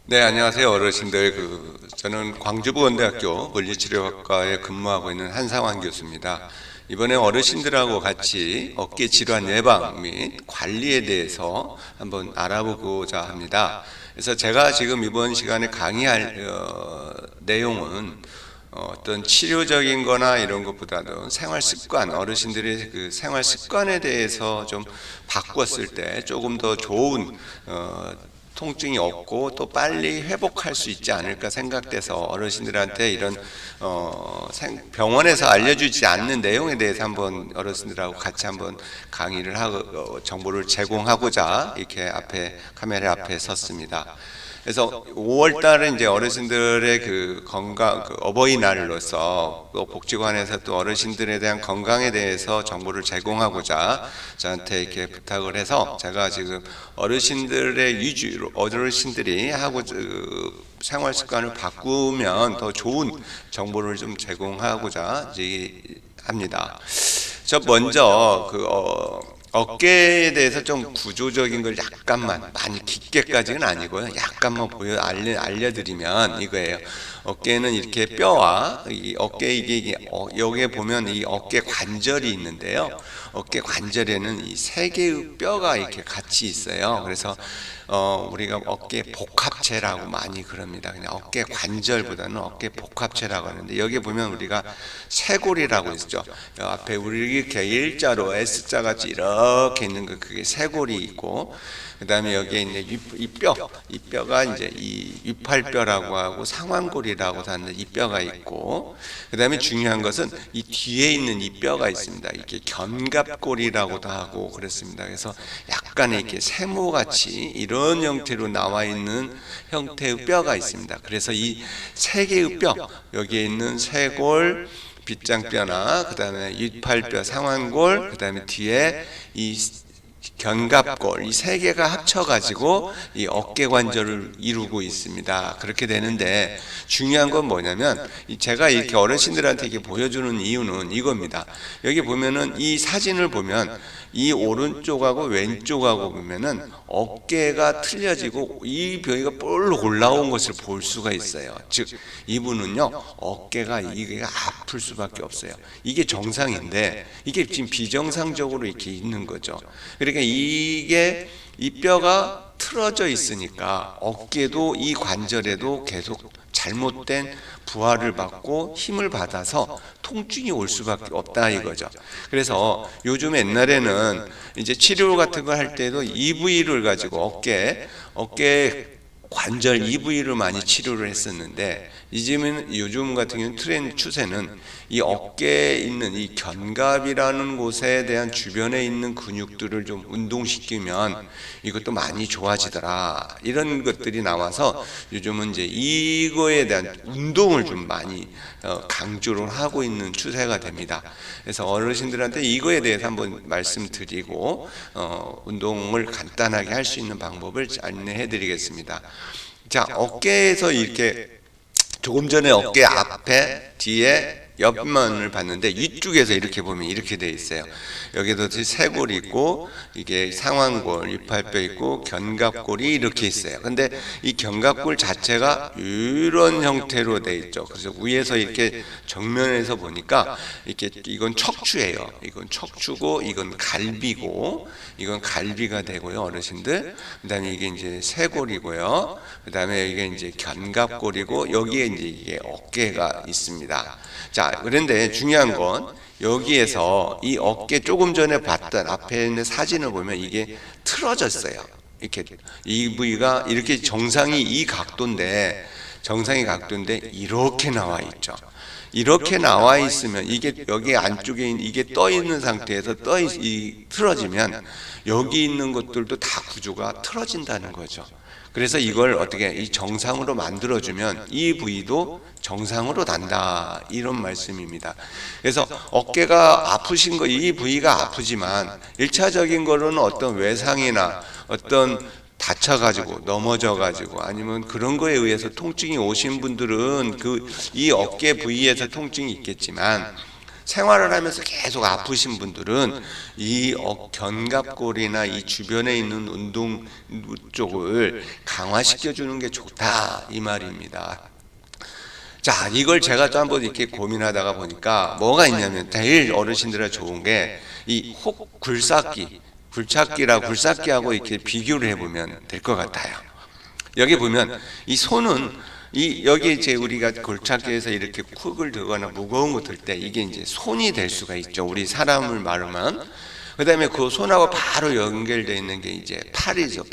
네, 안녕하세요, 어르신들. 저는 광주보건대학교 물리치료학과에 근무하고 있는 한상환 교수입니다. 이번에 어르신들하고 같이 어깨 질환 예방 및 관리에 대해서 한번 알아보고자 합니다. 그래서 제가 지금 이번 시간에 강의할 내용은 어떤 치료적인 거나 이런 것보다는 생활 습관, 어르신들의 그 생활 습관에 대해서 좀 바꿨을 때 조금 더 좋은 통증이 없고 또 빨리 회복할 수 있지 않을까 생각돼서 어르신들한테 이런 병원에서 알려주지 않는 내용에 대해서 한번 어르신들하고 같이 한번 강의를 하고 정보를 제공하고자 이렇게 앞에 카메라 앞에 섰습니다. 그래서 5월 달은 이제 어르신들의 그 건강, 어버이날로서 또 복지관에서 또 어르신들에 대한 건강에 대해서 정보를 제공하고자 저한테 이렇게 부탁을 해서 제가 지금 어르신들의 위주로 어르신들이 하고 생활 습관을 바꾸면 더 좋은 정보를 좀 제공하고자 이제 합니다. 저 먼저 어깨에 대해서 좀 구조적인 걸 약간만, 많이 깊게까지는 아니고요. 약간만 알려드리면 이거예요. 어깨는 이렇게 뼈와 이 어깨 여기에 보면 이 어깨 관절이 있는데요. 어깨 관절에는 이 세 개의 뼈가 이렇게 같이 있어요. 그래서 우리가 어깨 복합체라고 많이 그럽니다. 그냥 어깨 관절보다는 어깨 복합체라고 하는데 여기 보면 우리가 쇄골이라고 있죠. 앞에 우리 이렇게 일자로 S자 같이 이렇게 있는 거 그게 쇄골이 있고 그 다음에 여기에 이제 이 뼈가 이제 이 위팔뼈라고 하고 상완골이라고 하는 이 뼈가 있고 그 다음에 중요한 것은 이 뒤에 있는 이 뼈가 있습니다. 이게 견갑골이라고도 하고 그렇습니다. 그래서 약간의 이렇게 세모같이 이런 형태로 나와 있는 형태의 뼈가 있습니다. 그래서 이 세 개의 뼈 여기에 있는 쇄골 빗장뼈나 그 다음에 위팔뼈 상완골 그 다음에 뒤에 이 견갑골 이 세 개가 합쳐가지고 이 어깨 관절을 이루고 있습니다. 그렇게 되는데 중요한 건 뭐냐면 제가 이렇게 어르신들한테 이렇게 보여주는 이유는 이겁니다. 여기 보면은 이 사진을 보면 이 오른쪽하고 왼쪽하고 보면은 어깨가 틀려지고 이 부위가 볼록 올라온 것을 볼 수가 있어요. 즉 이분은요 어깨가 이게 아플 수밖에 없어요. 이게 정상인데 이게 지금 비정상적으로 이렇게 있는 거죠. 그러니까 이게 이 뼈가 틀어져 있으니까 어깨도 이 관절에도 계속 잘못된 부하를 받고 힘을 받아서 통증이 올 수밖에 없다 이거죠. 그래서 요즘 옛날에는 이제 치료 같은 거 할 때도 EV를 가지고 어깨 관절 EV를 많이 치료를 했었는데 요즘 같은 경우는 트렌드 추세는 이 어깨에 있는 이 견갑이라는 곳에 대한 주변에 있는 근육들을 좀 운동시키면 이것도 많이 좋아지더라 이런 것들이 나와서 요즘은 이제 이거에 대한 운동을 좀 많이 강조를 하고 있는 추세가 됩니다. 그래서 어르신들한테 이거에 대해서 한번 말씀드리고 운동을 간단하게 할 수 있는 방법을 안내해 드리겠습니다. 자, 어깨에서 이렇게 조금 전에 어깨 앞에 뒤에 옆면을 봤는데 위쪽에서 이렇게 보면 이렇게 돼 있어요. 여기도 쇄골이 있고 이게 상완골, 위팔뼈 있고 견갑골이 이렇게 있어요. 근데 이 견갑골 자체가 이런 형태로 돼 있죠. 그래서 위에서 이렇게 정면에서 보니까 이렇게 이건 척추예요. 이건 척추고 이건 갈비고 이건 갈비가 되고요, 어르신들. 그다음에 이게 이제 쇄골이고요. 그다음에 이게 이제 견갑골이고 여기에 이제 이게 어깨가 있습니다. 자, 그런데 중요한 건 여기에서 이 어깨 조금 전에 봤던 앞에 있는 사진을 보면 이게 틀어졌어요. 이렇게 이 부위가 이렇게 정상이 이렇게 나와 있죠. 이렇게 나와 있으면 이게 여기 안쪽에 이게 떠 있는 상태에서 틀어지면 여기 있는 것들도 다 구조가 틀어진다는 거죠. 그래서 이걸 어떻게 이 정상으로 만들어주면 이 부위도 정상으로 난다 이런 말씀입니다. 그래서 어깨가 아프신 거 이 부위가 아프지만 1차적인 거로는 어떤 외상이나 어떤 다쳐가지고 넘어져가지고 아니면 그런 거에 의해서 통증이 오신 분들은 이 어깨 부위에서 통증이 있겠지만 생활을 하면서 계속 아프신 분들은 이 견갑골이나 이 주변에 있는 운동 쪽을 강화시켜 주는 게 좋다 이 말입니다. 자, 이걸 제가 또 한번 이렇게 고민하다가 보니까 뭐가 있냐면 제일 어르신들은 좋은 게 이 혹 굴삭기하고 이렇게 비교를 해보면 될 것 같아요. 여기 보면 이 손은 여기 이제 우리가 골찾기에서 이렇게 쿡을 들거나 무거운 거 들 때 이게 이제 손이 될 수가 있죠. 우리 사람을 말하면. 그 다음에 그 손하고 바로 연결되어 있는 게 이제 팔이죠.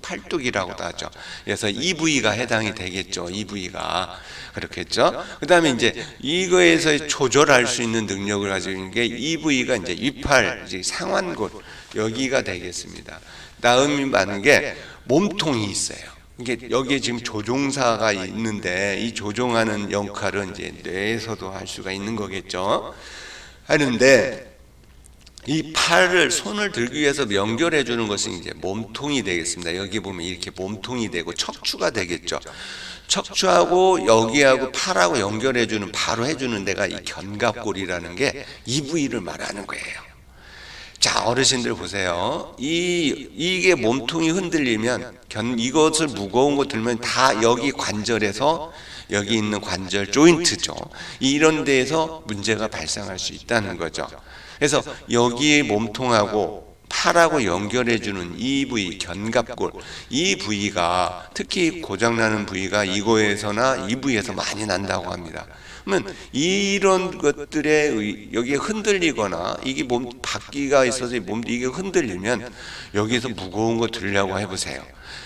팔뚝이라고도 하죠. 그래서 이 부위가 해당이 되겠죠. 이 부위가. 그렇겠죠. 그 다음에 이제 이거에서 조절할 수 있는 능력을 가지고 있는 게 이 부위가 이제 위팔, 이제 상완골, 여기가 되겠습니다. 다음이 많은 게 몸통이 있어요. 이게 여기에 지금 조종사가 있는데 이 조종하는 역할은 이제 뇌에서도 할 수가 있는 거겠죠. 하는데 이 손을 들기 위해서 연결해 주는 것은 이제 몸통이 되겠습니다. 여기 보면 이렇게 몸통이 되고 척추가 되겠죠. 척추하고 여기하고 팔하고 연결해 주는, 바로 해주는 데가 이 견갑골이라는 게 이 부위를 말하는 거예요. 자, 어르신들 보세요. 이게 몸통이 흔들리면 이것을 무거운 거 들면 다 여기 관절에서, 여기 있는 관절 조인트죠. 이런 데에서 문제가 발생할 수 있다는 거죠. 그래서 여기 몸통하고 팔하고 연결해주는 이 부위, 견갑골, 이 부위가 특히 고장나는 부위가 이거에서나 이 부위에서 많이 난다고 합니다. 그러면 이런 것들에 여기에 흔들리거나 이게 몸 바퀴가 있어서 이게 흔들리면 여기서 무거운 거 들려고 해보세요.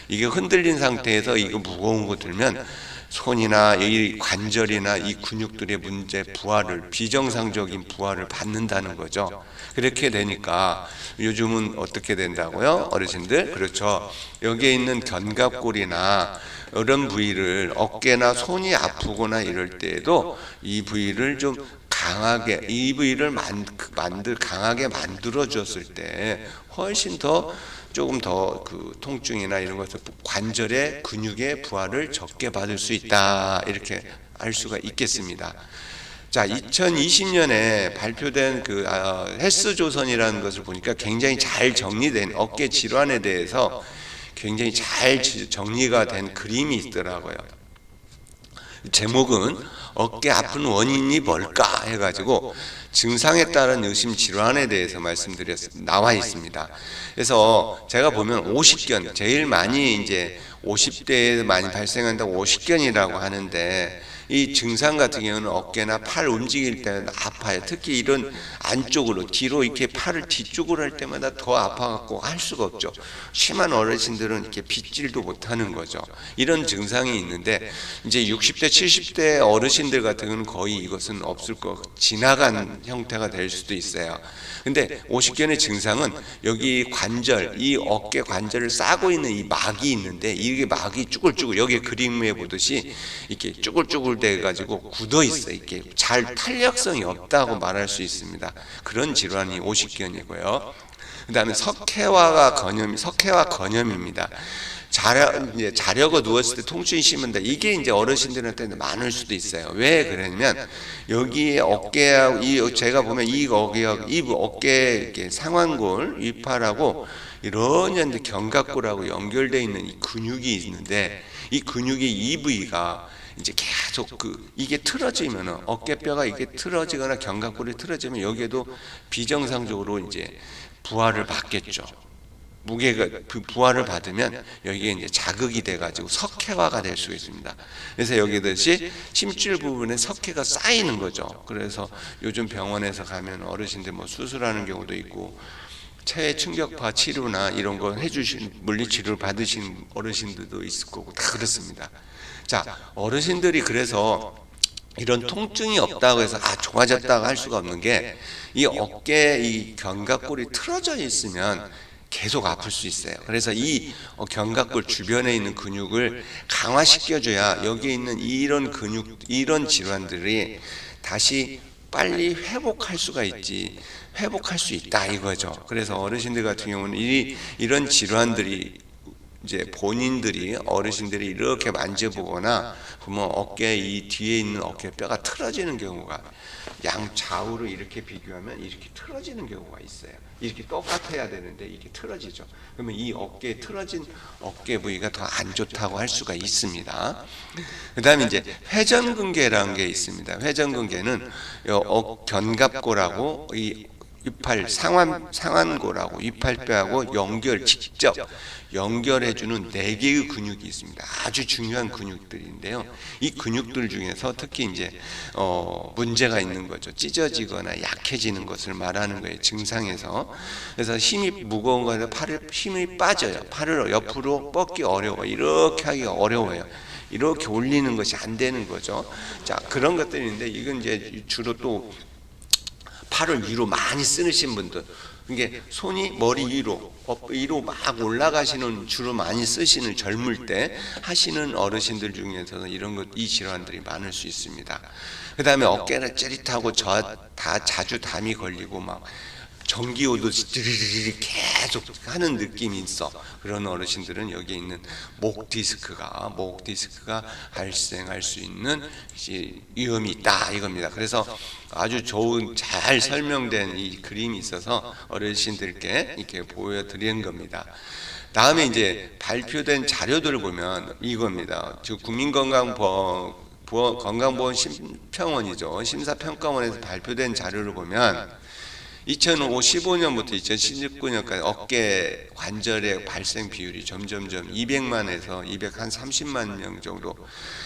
이게 흔들린 상태에서 이거 무거운 거 들면 손이나 이 관절이나 이 근육들의 문제, 비정상적인 부하를 받는다는 거죠. 그렇게 되니까 요즘은 어떻게 된다고요? 어르신들? 그렇죠. 여기에 있는 견갑골이나 이런 부위를, 어깨나 손이 아프거나 이럴 때에도 이 부위를 좀 강하게, 이 부위를 강하게 만들어 줬을 때 훨씬 더 조금 더 그 통증이나 이런 것들, 관절의 근육의 부하를 적게 받을 수 있다, 이렇게 알 수가 있겠습니다. 자, 2020년에 발표된 그 헬스조선이라는 것을 보니까 굉장히 잘 정리된 어깨 질환에 대해서 굉장히 잘 정리가 된 그림이 있더라고요. 제목은 어깨 아픈 원인이 뭘까 해가지고 증상에 따른 의심 질환에 대해서 나와 있습니다. 그래서 제가 보면 50견, 제일 많이 이제 50대에 많이 발생한다고 50견이라고 하는데, 이 증상 같은 경우는 어깨나 팔 움직일 때는 아파요. 특히 이런 안쪽으로, 뒤로 이렇게 팔을 뒤쪽으로 할 때마다 더 아파갖고 할 수가 없죠. 심한 어르신들은 이렇게 빗질도 못하는 거죠. 이런 증상이 있는데, 이제 60대, 70대 어르신들 같은 경우는 거의 이것은 없을 거, 지나간 형태가 될 수도 있어요. 근데 50견의 증상은 여기 관절, 이 어깨 관절을 싸고 있는 이 막이 있는데, 이게 막이 쭈글쭈글, 여기 그림에 보듯이 이렇게 쭈글쭈글 돼가지고 굳어 있어요. 이렇게 잘 탄력성이 없다고 말할 수 있습니다. 그런 질환이 50견이고요. 그 다음에 석회화 건염입니다. 자려고 누웠을 때 통증이 심한데, 이게 이제 어르신들한테는 많을 수도 있어요. 왜 그러냐면 여기 어깨하고 제가 보면 이 어깨 이렇게 상완골, 위팔하고 이런 견갑골하고 연결되어 있는 이 근육이 있는데, 이 근육의 이 부위가 이제 계속 이게 틀어지면은, 어깨뼈가 이게 틀어지거나 견갑골이 틀어지면 여기에도 비정상적으로 이제 부하를 받겠죠. 무게가 부하를 받으면 여기에 이제 자극이 돼가지고 석회화가 될 수 있습니다. 그래서 여기듯이 심줄 부분에 석회가 쌓이는 거죠. 그래서 요즘 병원에서 가면 어르신들 뭐 수술하는 경우도 있고, 체외 충격파 치료나 이런 거 해주신 물리치료를 받으신 어르신들도 있을 거고 다 그렇습니다. 자, 어르신들이 그래서 이런 통증이 없다고 해서 좋아졌다고 할 수가 없는 게, 이 어깨 이 견갑골이 틀어져 있으면 계속 아플 수 있어요. 그래서 이 견갑골 주변에 있는 근육을 강화시켜줘야 여기에 있는 이런 근육, 이런 질환들이 다시 빨리 회복할 수가 있다 이거죠. 그래서 어르신들 같은 경우는 이런 질환들이 이제 어르신들이 이렇게 만져보거나 보면 어깨 이 뒤에 있는 어깨뼈가 틀어지는 경우가 양좌우로 이렇게 비교하면 이렇게 틀어지는 경우가 있어요. 이렇게 똑같아야 되는데 이게 틀어지죠. 그러면 이 어깨에 틀어진 어깨 부위가 더 안 좋다고 할 수가 있습니다. 그 다음에 이제 회전근개라는 게 있습니다. 회전근개는 견갑골하고 이 위팔 상완골하고 위팔뼈하고 직접 연결해주는 4개의 근육이 있습니다. 아주 중요한 근육들인데요. 이 근육들 중에서 특히 이제 문제가 있는 거죠. 찢어지거나 약해지는 것을 말하는 거예요. 증상에서. 그래서 힘이 무거운 거에서 힘이 빠져요. 팔을 옆으로 뻗기 어려워. 이렇게 하기가 어려워요. 이렇게 올리는 것이 안 되는 거죠. 자, 그런 것들인데 이건 이제 주로 또 팔을 위로 많이 쓰신 분들, 이게 손이 머리 위로 막 올라가시는 주로 많이 쓰시는 젊을 때 하시는 어르신들 중에서는 이 질환들이 많을 수 있습니다. 그 다음에 어깨가 찌릿하고 자주 담이 걸리고 막 전기 오듯이 드리르르 계속 하는 느낌이 있어. 그런 어르신들은 여기에 있는 목 디스크가 발생할 수 있는 위험이 있다 이겁니다. 그래서 아주 좋은 잘 설명된 이 그림이 있어서 어르신들께 이렇게 보여드리는 겁니다. 다음에 이제 발표된 자료들을 보면 이겁니다. 즉 건강보험 심평원이죠. 심사평가원에서 발표된 자료를 보면 2015년부터 2019년까지 어깨 관절의 발생 비율이 점점점 200만에서 230만 명 정도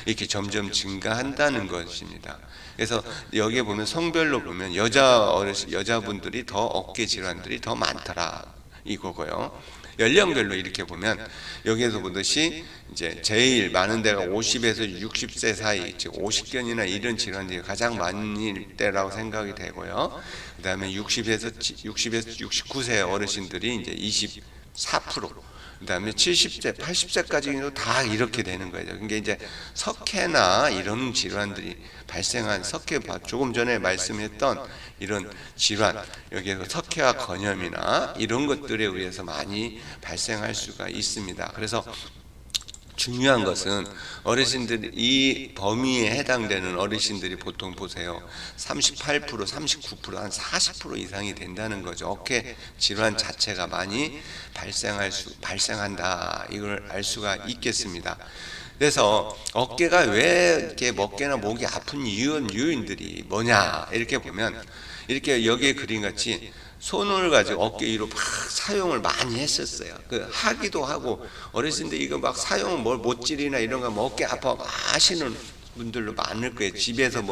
이렇게 점점 증가한다는 것입니다. 그래서 여기에 보면 성별로 보면 여자분들이 더 어깨 질환들이 더 많더라 이거고요. 연령별로 이렇게 보면 여기에서 보듯이 이제 제일 많은 데가 50에서 60세 사이, 즉 50견이나 이런 질환들이 가장 많을 때라고 생각이 되고요. 그 다음에 60에서 69세 어르신들이 이제 24%, 그 다음에 70세, 80세까지도 다 이렇게 되는 거예요. 그러니까 이제 석회나 이런 질환들이 발생한 조금 전에 말씀했던 이런 질환, 여기에서 석회와 건염이나 이런 것들에 의해서 많이 발생할 수가 있습니다. 그래서 중요한 것은 어르신들이 이 범위에 해당되는 어르신들이 보통 보세요. 38%, 39%, 한 40% 이상이 된다는 거죠. 어깨 질환 자체가 많이 발생한다. 이걸 알 수가 있겠습니다. 그래서 어깨가 왜 이렇게 어깨나 목이 아픈 요인들이 뭐냐 이렇게 보면 이렇게 여기에 그림 같이 손을 가지고 어깨 위로 막 사용을 많이 했었어요. 하기도 하고 어르신들 이거 막 사용은 못질이나 이런 거 어깨 아파 하시는 분들도 많을 거예요. 집에서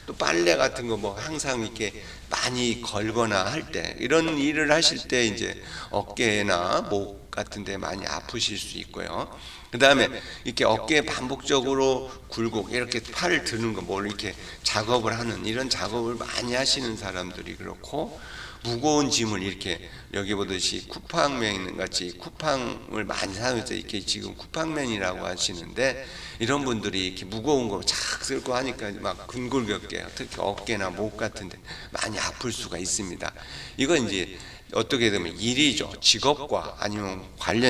또 빨래 같은 거 항상 이렇게 많이 걸거나 할 때 이런 일을 하실 때 이제 어깨나 목 같은 데 많이 아프실 수 있고요. 그 다음에 이렇게 어깨에 반복적으로 굴곡, 이렇게 팔을 드는 거, 이렇게 작업을 하는 이런 작업을 많이 하시는 사람들이 그렇고, 무거운 짐을 이렇게 여기 보듯이 쿠팡맨 같이 쿠팡을 많이 사용해서 이렇게 지금 쿠팡맨이라고 하시는데, 이런 분들이 이렇게 무거운 거 착 쓸고 하니까 막 근골격계요. 특히 어깨나 목 같은데 많이 아플 수가 있습니다. 이건 이제 어떻게 되면 일이죠. 직업과 아니면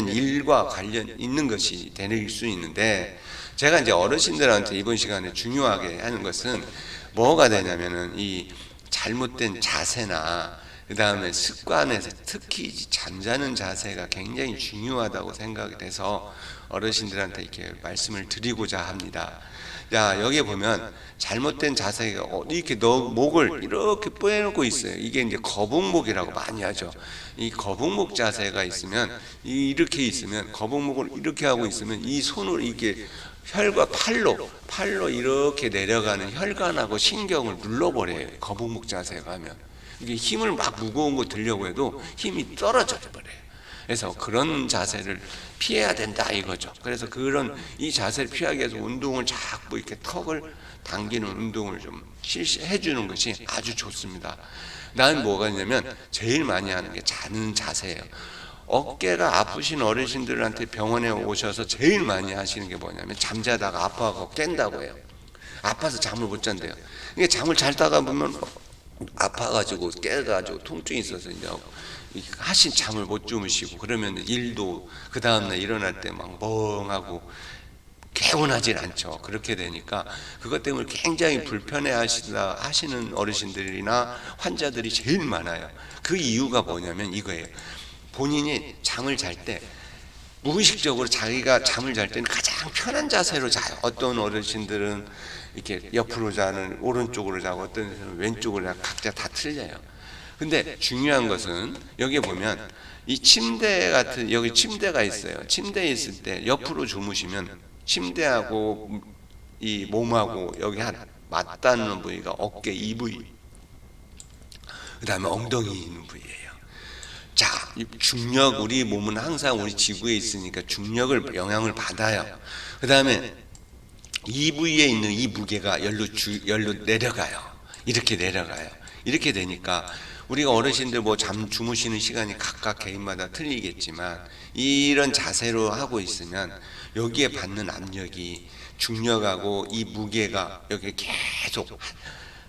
일과 관련 있는 것이 될 수 있는데, 제가 이제 어르신들한테 이번 시간에 중요하게 하는 것은 뭐가 되냐면은 이 잘못된 자세나 그 다음에 습관에서 특히 잠자는 자세가 굉장히 중요하다고 생각이 돼서 어르신들한테 이렇게 말씀을 드리고자 합니다. 자, 여기 보면 잘못된 자세가 이렇게 목을 이렇게 빼놓고 있어요. 이게 이제 거북목이라고 많이 하죠. 이 거북목 자세가 있으면 이렇게 있으면 거북목을 이렇게 하고 있으면 이 손을 이렇게 혈과 팔로 이렇게 내려가는 혈관하고 신경을 눌러버려요. 거북목 자세가 하면 이게 힘을 막 무거운 거 들려고 해도 힘이 떨어져 버려요. 그래서 그런 자세를 피해야 된다 이거죠. 그래서 이 자세를 피하기 위해서 운동을 자꾸 이렇게 턱을 당기는 운동을 좀 실시해 주는 것이 아주 좋습니다. 난 뭐가 있냐면 제일 많이 하는 게 자는 자세예요. 어깨가 아프신 어르신들한테 병원에 오셔서 제일 많이 하시는 게 뭐냐면 잠자다가 아파하고 깬다고 해요. 아파서 잠을 못 잔대요. 이게 잠을 자다가 보면 아파가지고 깨가지고 통증이 있어서 이제 하신 잠을 못 주무시고 그러면 일도 그 다음날 일어날 때 막 멍하고 개운하진 않죠. 그렇게 되니까 그것 때문에 굉장히 불편해 하시는 어르신들이나 환자들이 제일 많아요. 그 이유가 뭐냐면 이거예요. 본인이 잠을 잘 때 무의식적으로 자기가 잠을 잘 때는 가장 편한 자세로 자요. 어떤 어르신들은 이렇게 옆으로 자는 오른쪽으로 자고 어떤 데는 왼쪽으로 자고 각자 다 틀려요. 근데 중요한 것은 여기 보면 이 침대 같은 여기 침대가 있어요. 침대에 있을 때 옆으로 주무시면 침대하고 이 몸하고 여기 한 맞닿는 부위가 어깨 이 부위, 그 다음에 엉덩이 있는 부위예요. 자, 중력, 우리 몸은 항상 우리 지구에 있으니까 중력을 영향을 받아요. 그 다음에 이 부위에 있는 이 무게가 열로 내려가요. 이렇게 내려가요. 이렇게 되니까 우리가 어르신들 뭐 잠 주무시는 시간이 각각 개인마다 틀리겠지만 이런 자세로 하고 있으면 여기에 받는 압력이 중력하고 이 무게가 여기 계속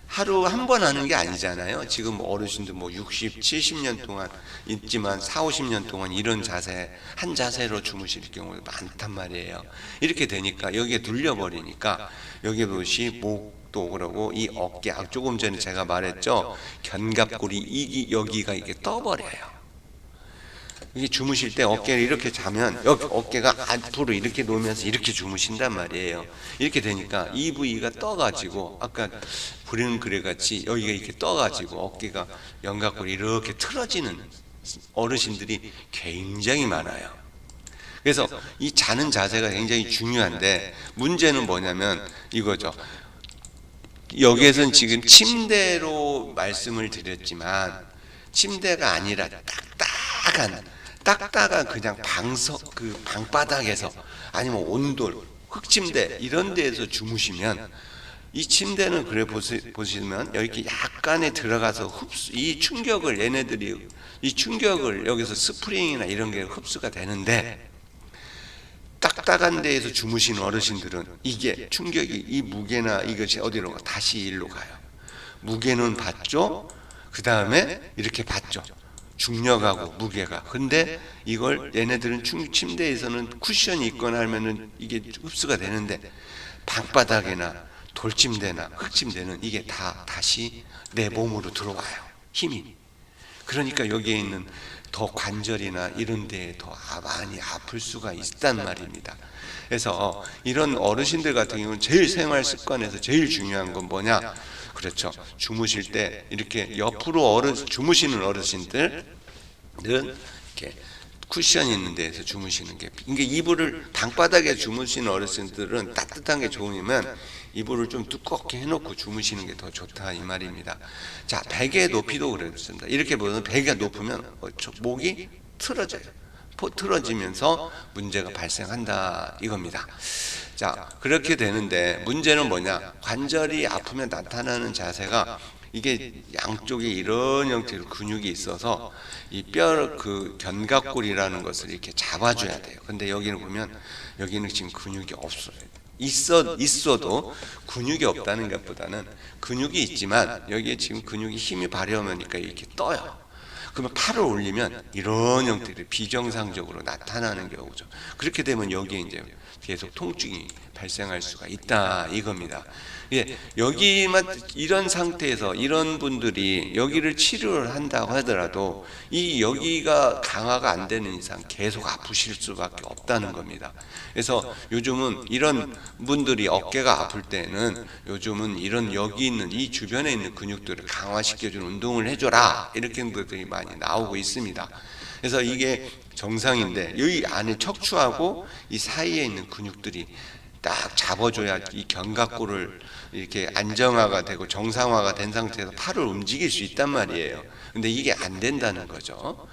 하루 한 번 하는 게 아니잖아요. 지금 어르신들 뭐 60, 70년 동안 있지만 4, 50년 동안 이런 자세, 한 자세로 주무실 경우가 많단 말이에요. 이렇게 되니까 여기에 눌려버리니까 여기 보시 목도 그러고 이 어깨, 조금 전에 제가 말했죠. 견갑골이 여기가 이게 떠버려요. 이게 주무실 때 어깨를 이렇게 자면 여기 어깨가 앞으로 이렇게 놓으면서 이렇게 주무신단 말이에요. 이렇게 되니까 이 부위가 떠가지고 아까 불은 그래같이 여기가 이렇게 떠가지고 어깨가 견갑골이 이렇게 틀어지는 어르신들이 굉장히 많아요. 그래서 이 자는 자세가 굉장히 중요한데 문제는 뭐냐면 이거죠. 여기에서는 지금 침대로 말씀을 드렸지만 침대가 아니라 딱딱한 그냥 방바닥에서 아니면 온돌, 흙침대 이런 데에서 주무시면 이 침대는 그래 보시면 여기 약간에 들어가서 이 충격을 얘네들이 이 충격을 여기서 스프링이나 이런 게 흡수가 되는데 딱딱한 데에서 주무시는 어르신들은 이게 충격이 이 무게나 이것이 어디로 가? 다시 일로 가요. 무게는 받죠. 그 다음에 이렇게 받죠. 중력하고 무게가. 근데 이걸 얘네들은 침대에서는 쿠션이 있거나 하면은 이게 흡수가 되는데 방바닥이나 돌침대나 흙침대는 이게 다시 내 몸으로 들어와요. 힘이. 그러니까 여기에 있는 더 관절이나 이런 데에 더 많이 아플 수가 있단 말입니다. 그래서 이런 어르신들 같은 경우는 제일 생활 습관에서 제일 중요한 건 뭐냐? 그렇죠. 주무실 때 이렇게 옆으로 주무시는 어르신들은 이렇게 쿠션이 있는 데에서 주무시는 게, 이게 이불을 방바닥에 주무시는 어르신들은 따뜻한 게 좋으면 이불을 좀 두껍게 해놓고 주무시는 게 더 좋다 이 말입니다. 자, 베개 높이도 그렇습니다. 이렇게 보면 베개가 높으면 목이 틀어져요. 틀어지면서 문제가 발생한다 이겁니다. 자, 그렇게 되는데 문제는 뭐냐? 관절이 아프면 나타나는 자세가 이게 양쪽에 이런 형태로 근육이 있어서 이 그 견갑골이라는 것을 이렇게 잡아줘야 돼요. 근데 여기는 보면 여기는 지금 근육이 없어요. 있어도 근육이 없다는 것보다는 근육이 있지만 여기에 지금 근육이 힘이 발휘하니까 이렇게 떠요. 그러면 팔을 올리면 이런 형태로 비정상적으로 나타나는 경우죠. 그렇게 되면 여기에 이제 계속 통증이 발생할 수가 있다 이겁니다. 예, 여기만 이런 상태에서 이런 분들이 여기를 치료를 한다고 하더라도 이 여기가 강화가 안 되는 이상 계속 아프실 수밖에 없다는 겁니다. 그래서 요즘은 이런 분들이 어깨가 아플 때는 요즘은 이런 여기 있는 이 주변에 있는 근육들을 강화시켜주는 운동을 해줘라 이렇게 분들이 많이 나오고 있습니다. 그래서 이게 정상인데 여기 안에 척추하고 이 사이에 있는 근육들이 딱 잡아줘야 이 견갑골을 이렇게 안정화가 되고 정상화가 된 상태에서 팔을 움직일 수 있단 말이에요. 근데 이게 안 된다는 거죠.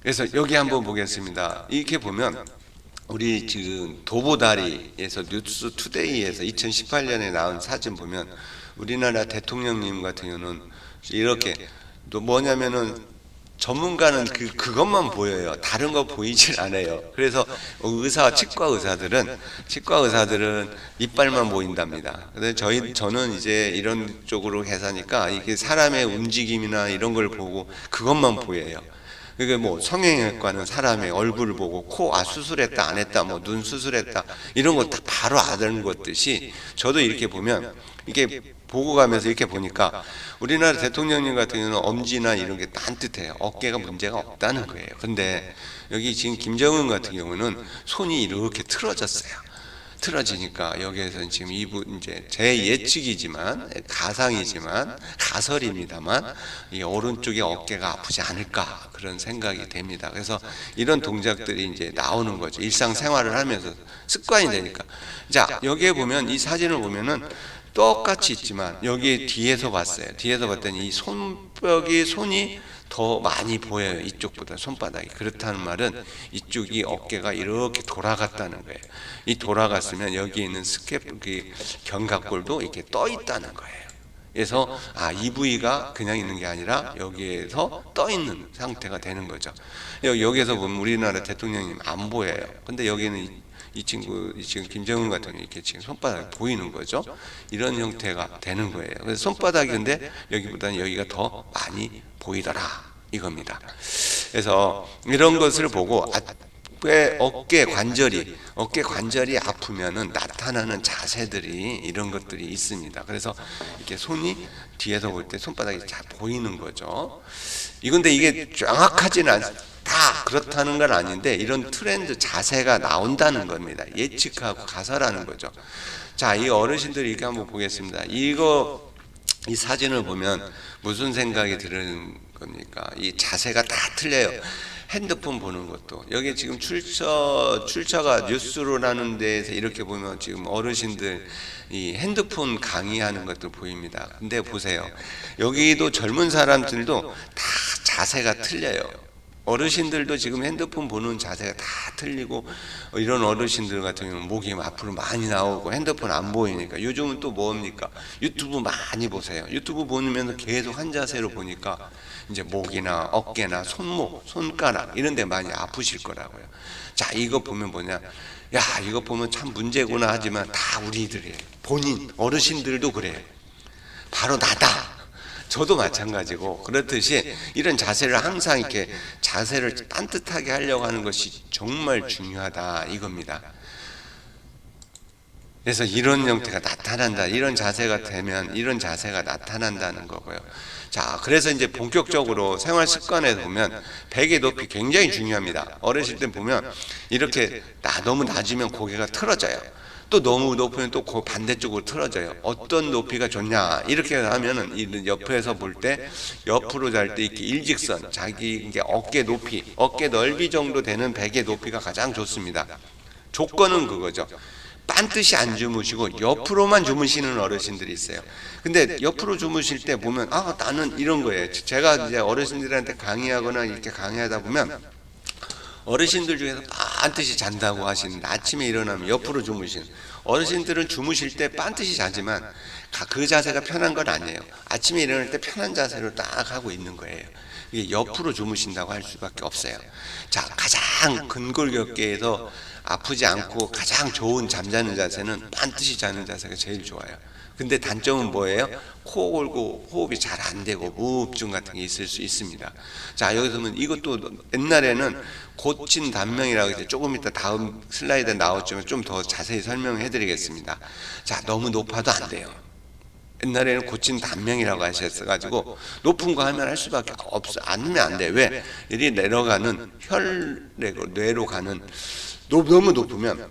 그래서 여기 한번 보겠습니다. 이렇게 보면 우리 지금 도보다리에서 뉴스투데이에서 2018년에 나온 사진 보면 우리나라 대통령님 같은 경우는 이렇게 또 뭐냐면은 전문가는 그것만 보여요. 다른 거 보이질 않아요. 그래서 치과 의사들은 이빨만 보인답니다. 근데 저는 이제 이런 쪽으로 계사니까 이게 사람의 움직임이나 이런 걸 보고 그것만 보여요. 그게 뭐 성형외과는 사람의 얼굴을 보고 수술했다 안 했다, 뭐 눈 수술했다 이런 거 다 바로 아는 것듯이 저도 이렇게 보면 이게 보고 가면서 이렇게 보니까 우리나라 대통령님 같은 경우는 엄지나 이런 게 딴뜻해요. 어깨가 문제가 없다는 거예요. 근데 여기 지금 김정은 같은 경우는 손이 이렇게 틀어졌어요. 틀어지니까 여기에서 지금 이분 이제 제 예측이지만 가상이지만 가설입니다만 이 오른쪽에 어깨가 아프지 않을까 그런 생각이 됩니다. 그래서 이런 동작들이 이제 나오는 거죠. 일상생활을 하면서 습관이 되니까. 자, 여기에 보면 이 사진을 보면은 똑같이 있지만 여기 뒤에서 봤어요. 뒤에서 봤더니 이 손이 더 많이 보여요. 이쪽보다 손바닥이. 그렇다는 말은 이쪽이 어깨가 이렇게 돌아갔다는 거예요. 이 돌아갔으면 여기 있는 견갑골도 이렇게 떠 있다는 거예요. 그래서 이 부위가 그냥 있는 게 아니라 여기에서 떠 있는 상태가 되는 거죠. 여기에서 보면 우리나라 대통령님 안 보여요. 근데 여기는 이 친구 지금 김정은 같은 경우 이렇게 지금 손바닥이 보이는 거죠. 이런 형태가 되는 거예요. 그래서 손바닥이 근데 여기보다는 여기가 더 많이 보이더라 이겁니다. 그래서 이런 것을 보고 어깨 관절이 아프면은 나타나는 자세들이 이런 것들이 있습니다. 그래서 이렇게 손이 뒤에서 볼 때 손바닥이 잘 보이는 거죠. 이건데 이게 정확하지는 다 그렇다는 건 아닌데 이런 트렌드 자세가 나온다는 겁니다. 예측하고 가설하는 거죠. 자, 이 어르신들이 이렇게 한번 보겠습니다. 이 사진을 보면 무슨 생각이 드는 겁니까? 이 자세가 다 틀려요. 핸드폰 보는 것도 여기 지금 출처가 뉴스로라는 데에서 이렇게 보면 지금 어르신들 이 핸드폰 강의하는 것도 보입니다. 근데 보세요. 여기도 젊은 사람들도 다 자세가 틀려요. 어르신들도 지금 핸드폰 보는 자세가 다 틀리고 이런 어르신들 같은 경우는 목이 앞으로 많이 나오고 핸드폰 안 보이니까 요즘은 또 뭡니까? 유튜브 많이 보세요. 유튜브 보면서 계속 한 자세로 보니까 이제 목이나 어깨나 손목, 손가락 이런 데 많이 아프실 거라고요. 자, 이거 보면 뭐냐? 야, 이거 보면 참 문제구나 하지만 다 우리들이에요. 본인 어르신들도 그래요. 바로 나다. 저도 마찬가지고 그렇듯이 이런 자세를 항상 이렇게 자세를 딴뜻하게 하려고 하는 것이 정말 중요하다 이겁니다. 그래서 이런 형태가 나타난다. 이런 자세가 되면 이런 자세가 나타난다는 거고요. 자, 그래서 이제 본격적으로 생활 습관에서 보면 베개 높이 굉장히 중요합니다. 어르실 때 보면 이렇게 너무 낮으면 고개가 틀어져요. 또 너무 높으면 또 그 반대쪽으로 틀어져요. 어떤 높이가 좋냐 이렇게 하면은 옆에서 볼 때 옆으로 잘 때 이렇게 일직선 자기 이게 어깨 넓이 정도 되는 베개 높이가 가장 좋습니다. 조건은 그거죠. 빤듯이 안 주무시고 옆으로만 주무시는 어르신들이 있어요. 근데 옆으로 주무실 때 보면 나는 이런 거예요. 제가 이제 어르신들한테 강의하거나 이렇게 강의하다 보면 어르신들 중에서 빤듯이 잔다고 하시는데 아침에 일어나면 옆으로 주무시는 어르신들은 주무실 때 빤듯이 자지만 그 자세가 편한 건 아니에요. 아침에 일어날 때 편한 자세로 딱 하고 있는 거예요. 이게 옆으로 주무신다고 할 수밖에 없어요. 자, 가장 근골격계에서 아프지 않고 가장 좋은 잠자는 자세는 빤듯이 자는 자세가 제일 좋아요. 근데 단점은 뭐예요? 코 골고 호흡이 잘 안 되고 무흡증 같은 게 있을 수 있습니다. 자, 여기서 보면 이것도 옛날에는 고친 단명이라고 해서 조금 이따 다음 슬라이드에 나오지만 좀 더 자세히 설명해 드리겠습니다. 자, 너무 높아도 안 돼요. 옛날에는 고친 단명이라고 하셨어가지고 높은 거 하면 할 수밖에 없어. 안 하면 안 돼. 왜? 이리 내려가는 뇌로 가는 너무 높으면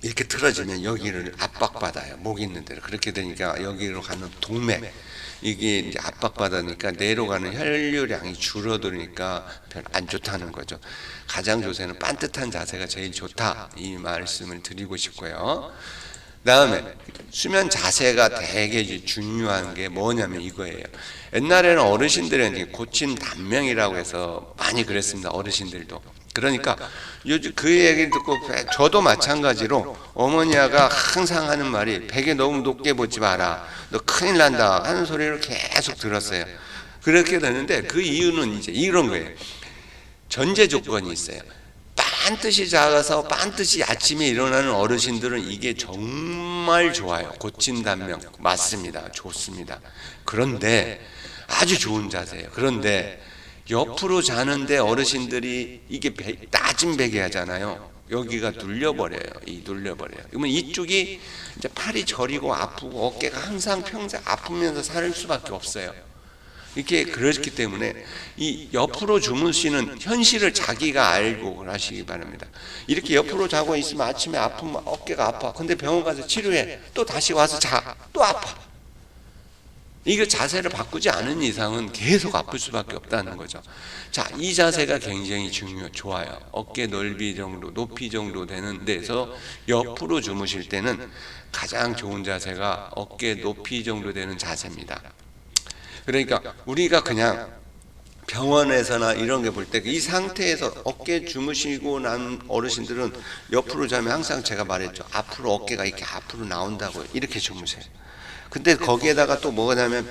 이렇게 틀어지면 여기를 압박받아요. 목 있는 데를. 그렇게 되니까 여기로 가는 동맥 이게 이제 압박받으니까 뇌로 가는 혈류량이 줄어드니까 별 안 좋다는 거죠. 가장 요새는 반듯한 자세가 제일 좋다 이 말씀을 드리고 싶고요. 다음에 수면 자세가 되게 중요한 게 뭐냐면 이거예요. 옛날에는 어르신들은 고친 단명이라고 해서 많이 그랬습니다. 어르신들도. 그러니까 요즘 그 얘기를 듣고 저도 마찬가지로 어머니가 항상 하는 말이 베개 너무 높게 보지 마라. 너 큰일 난다 하는 소리를 계속 들었어요. 그렇게 되는데 그 이유는 이제 이런 거예요. 전제 조건이 있어요. 빤듯이 작아서 빤듯이 아침에 일어나는 어르신들은 이게 정말 좋아요. 고친 단명 맞습니다. 좋습니다. 그런데 아주 좋은 자세예요. 그런데 옆으로 자는데 어르신들이 이게 낮은 베개 하잖아요. 여기가 눌려버려요. 눌려버려요. 그러면 이쪽이 이제 팔이 저리고 아프고 어깨가 항상 평생 아프면서 살 수밖에 없어요. 이렇게 그렇기 때문에 이 옆으로 주무시는 현실을 자기가 알고 하시기 바랍니다. 이렇게 옆으로 자고 있으면 아침에 아프면 어깨가 아파. 근데 병원 가서 치료해. 또 다시 와서 자. 또 아파. 이거 자세를 바꾸지 않은 이상은 계속 아플 수밖에 없다는 거죠. 자, 이 자세가 굉장히 좋아요. 어깨 넓이 정도, 높이 정도 되는 데서 옆으로 주무실 때는 가장 좋은 자세가 어깨 높이 정도 되는 자세입니다. 그러니까 우리가 그냥 병원에서나 이런 게 볼 때 이 상태에서 어깨 주무시고 난 어르신들은 옆으로 자면 항상 제가 말했죠. 앞으로 어깨가 이렇게 앞으로 나온다고요. 이렇게 주무세요. 근데 거기에다가 또 뭐냐면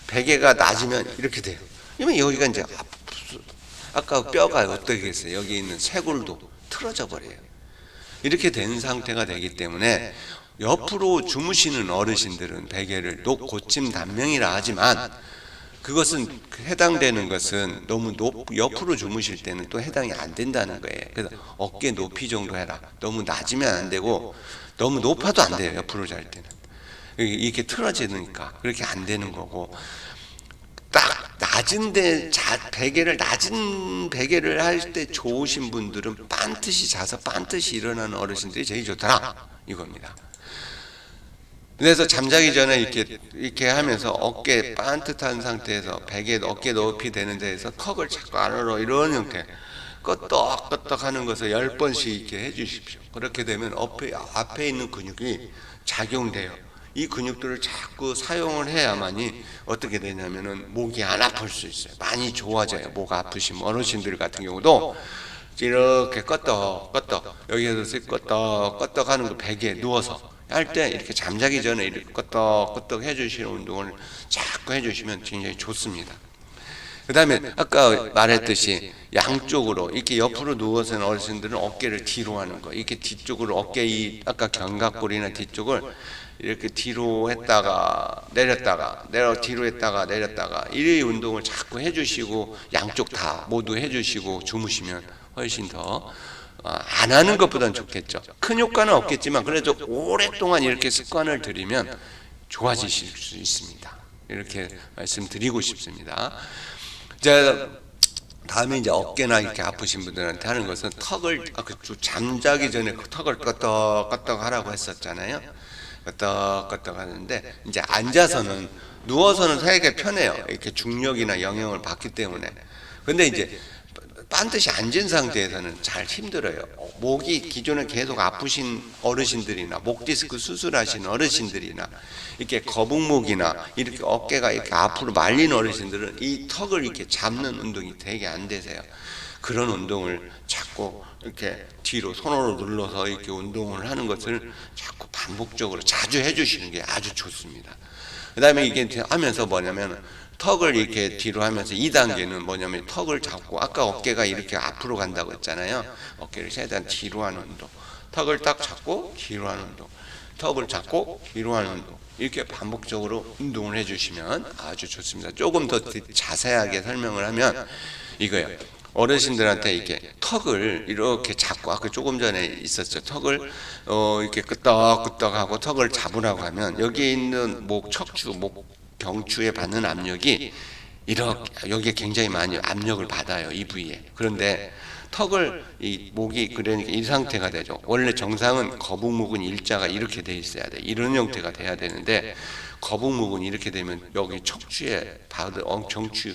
베개가 낮으면 이렇게 돼요. 그러면 여기가 이제 아까 뼈가 어떻게 됐어요? 여기 있는 쇄골도 틀어져 버려요. 이렇게 된 상태가 되기 때문에 옆으로 주무시는 어르신들은 베개를 고침 단명이라 하지만 그것은 해당되는 것은 너무 옆으로 주무실 때는 또 해당이 안 된다는 거예요. 그래서 어깨 높이 정도 해라. 너무 낮으면 안 되고 너무 높아도 안 돼요. 옆으로 잘 때는. 이렇게 틀어지니까 그렇게 안 되는 거고, 딱 낮은데 낮은 베개를 할 때 좋으신 분들은 반드시 자서 반드시 일어나는 어르신들이 제일 좋더라 이겁니다. 그래서 잠자기 전에 이렇게 하면서 어깨 반듯한 상태에서 베개 어깨 높이 되는 데에서 턱을 자꾸 안으로 이런 형태 끄떡끄떡 하는 것을 10번씩 이렇게 해주십시오. 그렇게 되면 앞에 있는 근육이 작용돼요. 이 근육들을 자꾸 사용을 해야만이 어떻게 되냐면은 목이 안 아플 수 있어요. 많이 좋아져요. 목 아프신 어르신들 같은 경우도 이렇게 끄떡끄떡 여기에서 끄떡끄떡 하는 거 베개에 누워서 할 때 이렇게 잠자기 전에 이렇게 끄떡끄떡 해주시는 운동을 자꾸 해주시면 굉장히 좋습니다. 그 다음에 아까 말했듯이 양쪽으로 이렇게 옆으로 누워서 어르신들은 어깨를 뒤로 하는 거, 이렇게 뒤쪽으로 어깨 아까 견갑골이나 뒤쪽을 이렇게 뒤로 했다가 내렸다가 뒤로 했다가 내렸다가 이 운동을 자꾸 해주시고 양쪽 다 모두 해주시고 주무시면 훨씬 더 안 하는 것보다는 좋겠죠. 큰 효과는 없겠지만 그래도 오랫동안 이렇게 습관을 들이면 좋아지실 수 있습니다. 이렇게 말씀드리고 싶습니다. 자, 다음에 이제 어깨나 이렇게 아프신 분들한테 하는 것은 턱을 잠자기 전에 턱을 끄떡끄떡 하라고 했었잖아요. 끄떡끄떡 하는데 이제 앉아서는 누워서는 되게 편해요. 이렇게 중력이나 영향을 받기 때문에. 근데 이제 반드시 앉은 상태에서는 잘 힘들어요. 목이 기존에 계속 아프신 어르신들이나 목 디스크 수술하신 어르신들이나 이렇게 거북목이나 이렇게 어깨가 이렇게 앞으로 말린 어르신들은 이 턱을 이렇게 잡는 운동이 되게 안 되세요. 그런 운동을 자꾸 이렇게 뒤로 손으로 눌러서 이렇게 운동을 하는 것을 자꾸 반복적으로 자주 해주시는 게 아주 좋습니다. 그 다음에 이게 하면서 뭐냐면 턱을 이렇게 뒤로 하면서 2단계는 뭐냐면 턱을 잡고 아까 어깨가 이렇게 앞으로 간다고 했잖아요. 어깨를 최대한 뒤로 하는 운동, 턱을 딱 잡고 뒤로 하는 운동, 턱을 잡고 뒤로 하는 운동, 이렇게 반복적으로 운동을 해주시면 아주 좋습니다. 조금 더 자세하게 설명을 하면 이거예요. 어르신들한테 이렇게 턱을 이렇게 잡고 아까 조금 전에 있었죠. 턱을 이렇게 끄떡끄떡하고 턱을 잡으라고 하면 여기에 있는 목 척추, 목 경추에 받는 압력이 이렇게 여기에 굉장히 많이 압력을 받아요. 이 부위에. 그런데 턱을 이 목이 그러니까 이 상태가 되죠. 원래 정상은 거북목은 일자가 이렇게 돼 있어야 돼. 이런 형태가 돼야 되는데 거북목은 이렇게 되면 여기 척추에 받을 경추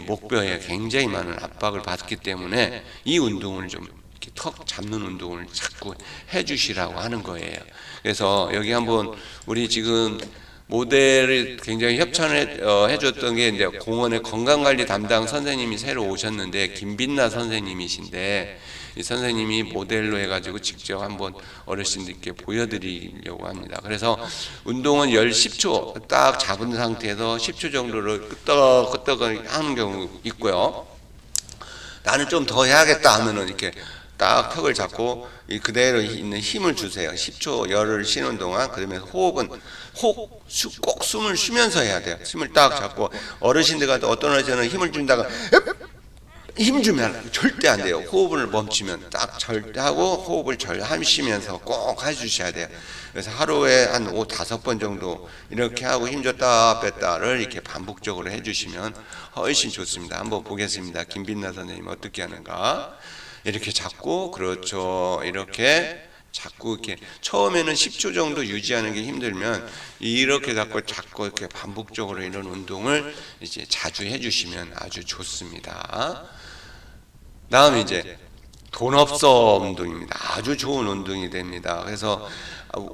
목뼈에 굉장히 많은 압박을 받기 때문에 이 운동을 좀 이렇게 턱 잡는 운동을 자꾸 해주시라고 하는 거예요. 그래서 여기 한번 우리 지금 모델을 굉장히 협찬을 해줬던 게 이제 공원의 건강관리 담당 선생님이 새로 오셨는데 김빛나 선생님이신데 이 선생님이 모델로 해가지고 직접 한번 어르신들께 보여드리려고 합니다. 그래서 운동은 10초 딱 잡은 상태에서 10초 정도를 끄떡끄떡 하는 경우 있고요. 나는 좀 더 해야겠다 하면은 이렇게 딱 턱을 잡고 이 그대로 있는 힘을 주세요. 10초 열을 쉬는 동안. 그러면 호흡은 꼭 숨을 쉬면서 해야 돼요. 숨을 딱 잡고, 어르신들 같은 어떤 어르신은 힘을 준다가 힘 주면 절대 안 돼요. 호흡을 멈추면 딱 절대 하고 호흡을 하시면서 꼭 해주셔야 돼요. 그래서 하루에 한 5-5번 정도 이렇게 하고 힘 줬다 뺐다를 이렇게 반복적으로 해주시면 훨씬 좋습니다. 한번 보겠습니다. 김빛나 선생님 어떻게 하는가. 이렇게 잡고, 그렇죠. 이렇게 자꾸 이렇게 처음에는 10초 정도 유지하는 게 힘들면 이렇게 자꾸 이렇게 반복적으로 이런 운동을 이제 자주 해주시면 아주 좋습니다. 다음 이제 돈 없어 운동입니다. 아주 좋은 운동이 됩니다. 그래서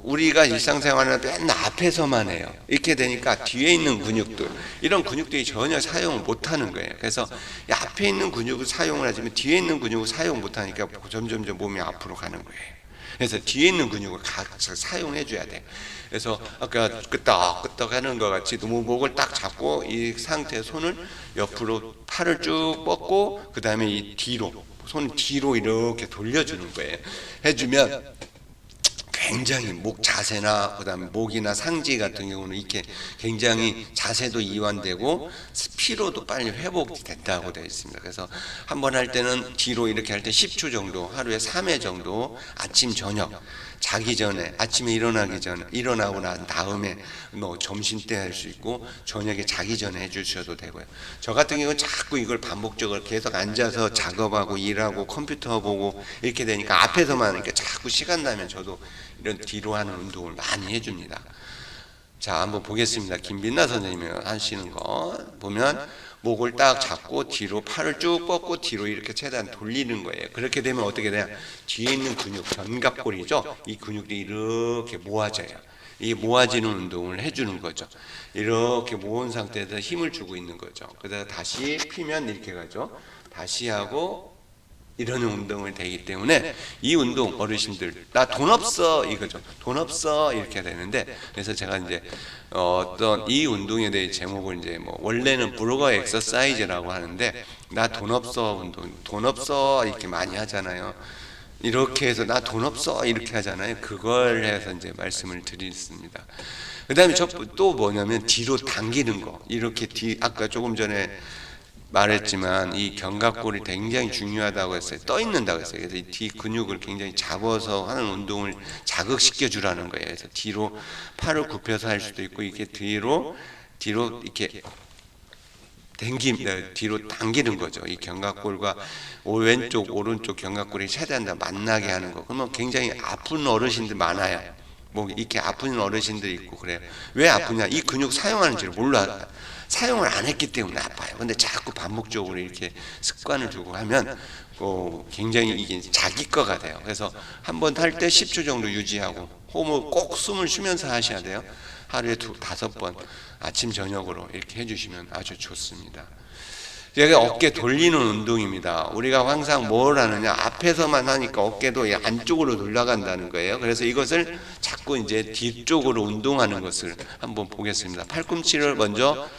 우리가 일상생활은 맨날 앞에서만 해요. 이렇게 되니까 뒤에 있는 근육들, 이런 근육들이 전혀 사용을 못하는 거예요. 그래서 앞에 있는 근육을 사용을 하지만 뒤에 있는 근육을 사용 못하니까 점점 몸이 앞으로 가는 거예요. 그래서 뒤에 있는 근육을 각각 사용해 줘야 돼요. 그래서 아까 끄떡끄떡 하는 것 같이 목을 딱 잡고 이 상태에 손을 옆으로, 팔을 쭉 뻗고, 그 다음에 이 손 뒤로 이렇게 돌려주는 거예요. 해주면 굉장히 목 자세나 그다음에 목이나 상지 같은 경우는 이렇게 굉장히 자세도 이완되고 피로도 빨리 회복이 된다고 되어 있습니다. 그래서 한번 할 때는 뒤로 이렇게 할 때 10초 정도, 하루에 3회 정도, 아침 저녁 자기 전에, 아침에 일어나기 전에, 일어나고 난 다음에 뭐 점심 때 할 수 있고 저녁에 자기 전에 해주셔도 되고요. 저 같은 경우는 자꾸 이걸 반복적으로 계속 앉아서 작업하고 일하고 컴퓨터 보고 이렇게 되니까 앞에서만, 그러니까 자꾸 시간 나면 저도 이런 뒤로 하는 운동을 많이 해줍니다. 자, 한번 보겠습니다. 김빛나 선생님이 하시는 거 보면 목을 딱 잡고 뒤로 팔을 쭉 뻗고 뒤로 이렇게 최대한 돌리는 거예요. 그렇게 되면 어떻게 돼요? 뒤에 있는 근육, 견갑골이죠. 이 근육들이 이렇게 모아져요. 이 모아지는 운동을 해주는 거죠. 이렇게 모은 상태에서 힘을 주고 있는 거죠. 그러다가 다시 피면 이렇게 가죠. 다시 하고 이런 운동이 되기 때문에 이 운동, 어르신들 나 돈 없어 이거죠. 돈 없어 이렇게 되는데, 그래서 제가 이제 어떤 이 운동에 대해 제목을 이제 뭐 원래는 브루거 엑서사이즈라고 하는데, 나 돈 없어 운동, 돈 없어 이렇게 많이 하잖아요. 이렇게 해서 나 돈 없어 이렇게 하잖아요. 그걸 해서 이제 말씀을 드리겠습니다. 그 다음에 또 뭐냐면 뒤로 당기는 거. 이렇게 아까 조금 전에 말했지만 이 견갑골이 굉장히 중요하다고 했어요. 떠 있는다고 했어요. 그래서 이 뒤 근육을 굉장히 잡아서 하는 운동을 자극시켜 주라는 거예요. 그래서 뒤로 팔을 굽혀서 할 수도 있고, 이렇게 뒤로 이렇게 뒤로 당기는 거죠. 이 견갑골과 왼쪽 오른쪽 견갑골이 최대한 다 만나게 하는 거. 그러면 굉장히 아픈 어르신들 많아요. 뭐 이렇게 아픈 어르신들이 있고 그래요. 왜 아프냐? 이 근육 사용하는지를 몰라. 사용을 안 했기 때문에 아파요. 근데 자꾸 반복적으로 이렇게 습관을 두고 하면 굉장히 이게 자기 거가 돼요. 그래서 한번 할 때 10초 정도 유지하고 호흡을 꼭 숨을 쉬면서 하셔야 돼요. 하루에 5번 아침 저녁으로 이렇게 해주시면 아주 좋습니다. 여기 어깨 돌리는 운동입니다. 우리가 항상 뭘 하느냐, 앞에서만 하니까 어깨도 안쪽으로 돌아간다는 거예요. 그래서 이것을 자꾸 이제 뒤쪽으로 운동하는 것을 한번 보겠습니다. 팔꿈치를 먼저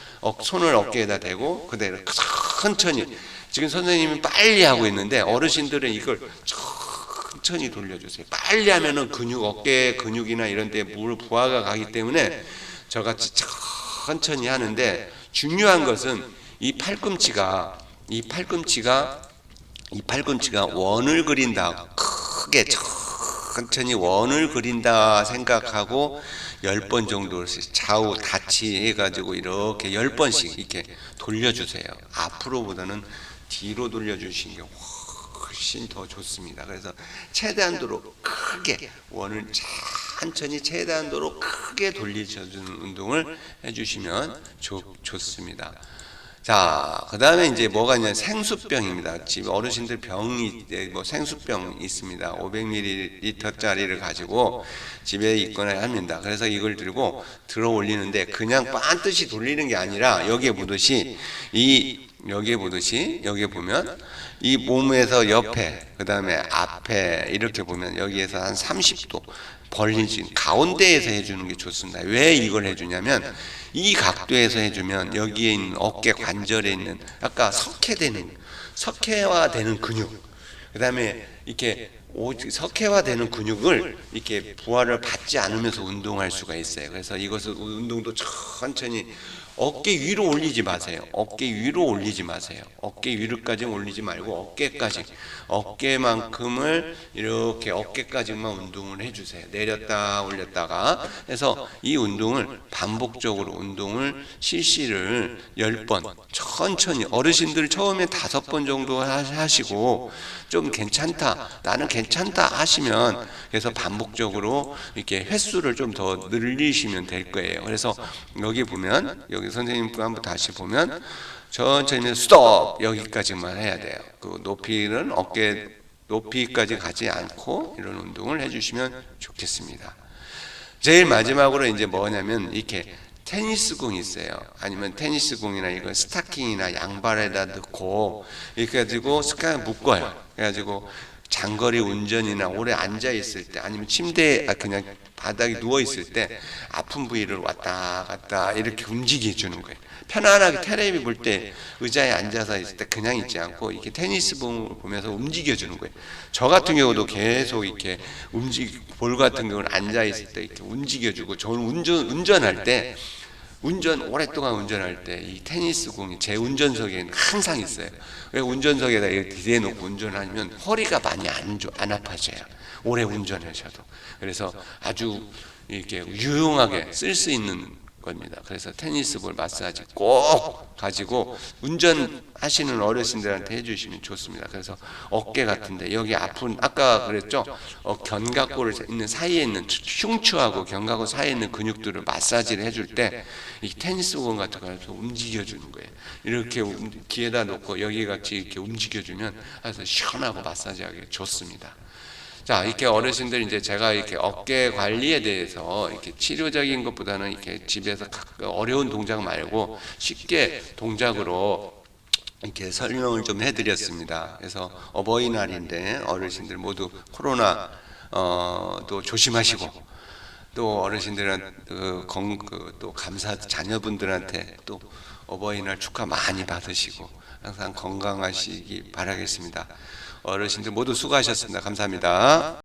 손을 어깨에다 대고 그대로 천천히, 지금 선생님이 빨리 하고 있는데 어르신들은 이걸 천천히 돌려주세요. 빨리 하면은 어깨 근육이나 이런 데 부하가 가기 때문에 저같이 천천히 하는데, 중요한 것은 이 팔꿈치가 원을 그린다, 크게 천천히 원을 그린다 생각하고 10번 정도 좌우 같이 해가지고 이렇게 10번씩 이렇게 돌려주세요. 앞으로보다는 뒤로 돌려주시는 게 훨씬 더 좋습니다. 그래서 최대한도로 크게 원을 천천히 최대한도로 크게 돌리셔주는 운동을 해주시면 좋습니다. 자, 그 다음에 이제 뭐가 있냐면 생수병입니다. 집 어르신들 병이, 뭐 생수병 있습니다. 500ml짜리를 가지고 집에 있거나 합니다. 그래서 이걸 들고 들어 올리는데 그냥 반드시 돌리는 게 아니라 여기에 보듯이 여기에 보면 이 몸에서 옆에, 그 다음에 앞에 이렇게 보면 여기에서 한 30도 벌리지, 가운데에서 해주는 게 좋습니다. 왜 이걸 해주냐면 이 각도에서 해주면 여기에 있는 어깨 관절에 있는 아까 석회화되는 근육, 그다음에 이렇게 석회화되는 근육을 이렇게 부하를 받지 않으면서 운동할 수가 있어요. 그래서 이것을 운동도 천천히 어깨 위로 올리지 마세요. 어깨 위로 올리지 마세요. 어깨 위로까지 올리지 말고 어깨까지, 어깨만큼을 이렇게 어깨까지만 운동을 해주세요. 내렸다 올렸다가 해서 이 운동을 반복적으로 운동을 실시를 10번 천천히, 어르신들 처음에 5번 정도 하시고 좀 괜찮다, 나는 괜찮다 하시면 그래서 반복적으로 이렇게 횟수를 좀 더 늘리시면 될 거예요. 그래서 여기 보면, 여기 선생님 거 한번 다시 보면 천천히 스톱 여기까지만 해야 돼요. 그 높이는 어깨 높이까지 가지 않고 이런 운동을 해주시면 좋겠습니다. 제일 마지막으로 이제 뭐냐면 이렇게 테니스 공이 있어요. 아니면 테니스 공이나 이거 스타킹이나 양발에다 넣고 이렇게 가지고 스카에 묶어요. 그래가지고 장거리 운전이나 오래 앉아 있을 때 아니면 침대에 그냥 바닥에 누워 있을 때 아픈 부위를 왔다 갔다 이렇게 움직여 주는 거예요. 편안하게 텔레비 볼 때 의자에 앉아서 있을 때 그냥 있지 않고 이렇게 테니스 공을 보면서 움직여 주는 거예요. 저 같은 경우도 계속 이렇게 볼 같은 경우는 앉아 있을 때 이렇게 움직여 주고, 저는 운전할 때 오랫동안 운전할 때 이 테니스 공이 제 운전석에는 항상 있어요. 운전석에다 이렇게 대놓고 운전하면 허리가 많이 안 아파져요. 오래 운전하셔도. 그래서 아주 이렇게 유용하게 쓸 수 있는 겁니다. 그래서 테니스 볼 마사지 꼭 가지고 운전하시는 어르신들한테 해주시면 좋습니다. 그래서 어깨 같은데 여기 아픈, 아까 그랬죠? 견갑골 있는 사이에 있는 흉추하고 견갑골 사이에 있는 근육들을 마사지를 해줄 때 이 테니스 공 같은 거 가지고 움직여주는 거예요. 이렇게 귀에다 놓고 여기 같이 이렇게 움직여주면 아주 시원하고 마사지하기 좋습니다. 자, 이렇게 어르신들 이제 제가 이렇게 어깨 관리에 대해서 이렇게 치료적인 것보다는 이렇게 집에서 어려운 동작 말고 쉽게 동작으로 이렇게 설명을 좀 해드렸습니다. 그래서 어버이날인데 어르신들 모두 코로나 또 조심하시고, 또 어르신들은 또 감사 자녀분들한테 또 어버이날 축하 많이 받으시고 항상 건강하시기 바라겠습니다. 어르신들 모두 수고하셨습니다. 감사합니다.